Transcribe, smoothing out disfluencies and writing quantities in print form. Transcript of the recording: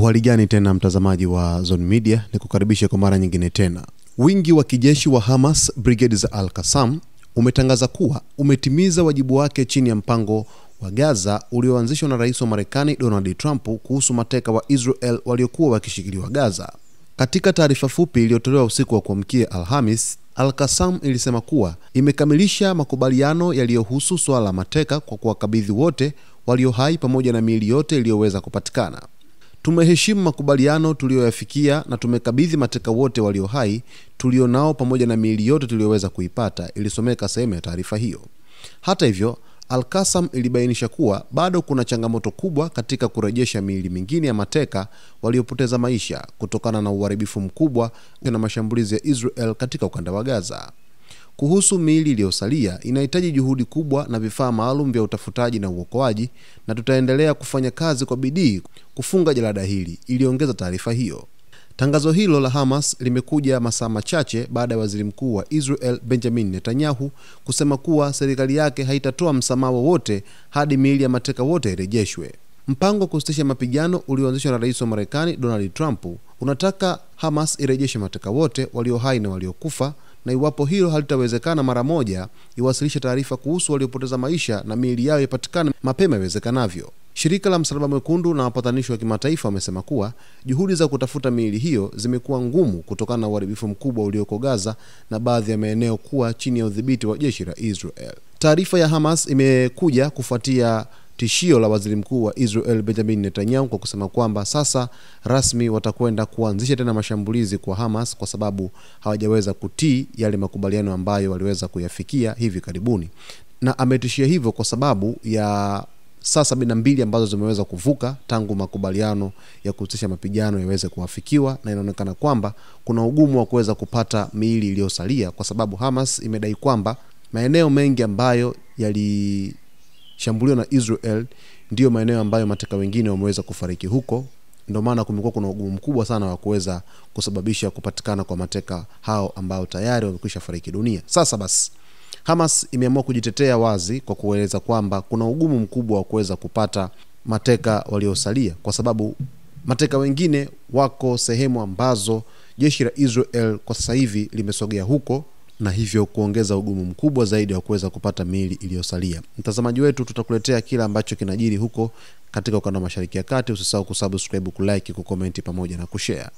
Uhali gani tena mtazamaji wa Zone Media, nikukaribisha kwa mara nyingine tena. Wingi wa kijeshi wa Hamas Brigade za Al-Qassam umetangaza kuwa umetimiza wajibu wake chini ya mpango wa Gaza ulioanzishwa na Rais wa Marekani Donald Trump kuhusu mateka wa Israel waliokuwa wakishikiliwa Gaza. Katika taarifa fupi iliyotolewa usiku wa kuamkia Alhamis, Al-Qassam ilisema kuwa imekamilisha makubaliano yaliyohusu swala la mateka kwa kuwakabidhi wote walio hai pamoja na miili yote iliyoweza kupatikana. Tumeheshimu makubaliano tuliyoyafikia na tumekabidhi mateka wote walio hai tulionao pamoja na miili yote tuliyoweza kuipata, ilisomeka sehemu ya taarifa hiyo. Hata hivyo, Al-Qassam ilibainisha kuwa bado kuna changamoto kubwa katika kurejesha miili mingine ya mateka waliopoteza maisha kutokana na uharibifu mkubwa na mashambulizi ya Israel katika ukanda wa Gaza. Kuhusu miili iliyosalia, inahitaji juhudi kubwa na vifaa maalum vya utafutaji na uokoaji, na tutaendelea kufanya kazi kwa bidii kufunga jalada hili, iliongeza taarifa hiyo. Tangazo hilo la Hamas limekuja masaa machache baada ya Waziri Mkuu wa Israel Benjamin Netanyahu kusema kuwa serikali yake haitatoa msamaha wowote hadi miili ya mateka wote irejeshwe. Mpango wa kusitisha mapigano ulioanzishwa na Rais wa Marekani Donald Trump unataka Hamas irejeshe mateka wote walio hai na waliokufa, na iwapo hilo halitawezekana mara moja, iwasilishe taarifa kuhusu waliopoteza maisha na miili yao ipatikane mapema iwezekanavyo. Shirika la Msalaba Mwekundu na wapatanishi wa kimataifa wamesema kuwa juhudi za kutafuta miili hiyo zimekuwa ngumu kutokana na uharibifu mkubwa ulioko Gaza na baadhi ya maeneo kuwa chini ya udhibiti wa jeshi la Israel. Taarifa ya Hamas imekuja kufuatia tishio la Waziri Mkuu wa Israel Benjamin Netanyahu kwa kusema kwamba sasa rasmi watakwenda kuanzisha tena mashambulizi kwa Hamas kwa sababu hawajaweza kutii yale makubaliano ambayo waliweza kuyafikia hivi karibuni. Na ametishia hivyo kwa sababu ya saa 72 ambazo zimeweza kuvuka tangu makubaliano ya kusitisha mapigano yaweze kuafikiwa, na inaonekana kwamba kuna ugumu wa kuweza kupata miili iliyosalia kwa sababu Hamas imedai kwamba maeneo mengi ambayo yalishambuliwa na Israel ndio maeneo ambayo mateka wengine wameweza kufariki huko. Ndio maana kumekuwa kuna ugumu mkubwa sana wa kuweza kusababisha kupatikana kwa mateka hao ambao tayari wamekwisha fariki dunia. Sasa basi, Hamas imeamua kujitetea wazi kwa kueleza kwamba kuna ugumu mkubwa wa kuweza kupata mateka waliosalia kwa sababu mateka wengine wako sehemu ambazo jeshi la Israel kwa sasa hivi limesogea huko, na hivyo kuongeza ugumu mkubwa zaidi wa kuweza kupata miili iliyosalia. Mtazamaji wetu, tutakuletea kila ambacho kinajiri huko katika ukanda wa Mashariki ya Kati. Usisahau kusubscribe, kulike, kucomment pamoja na kushare.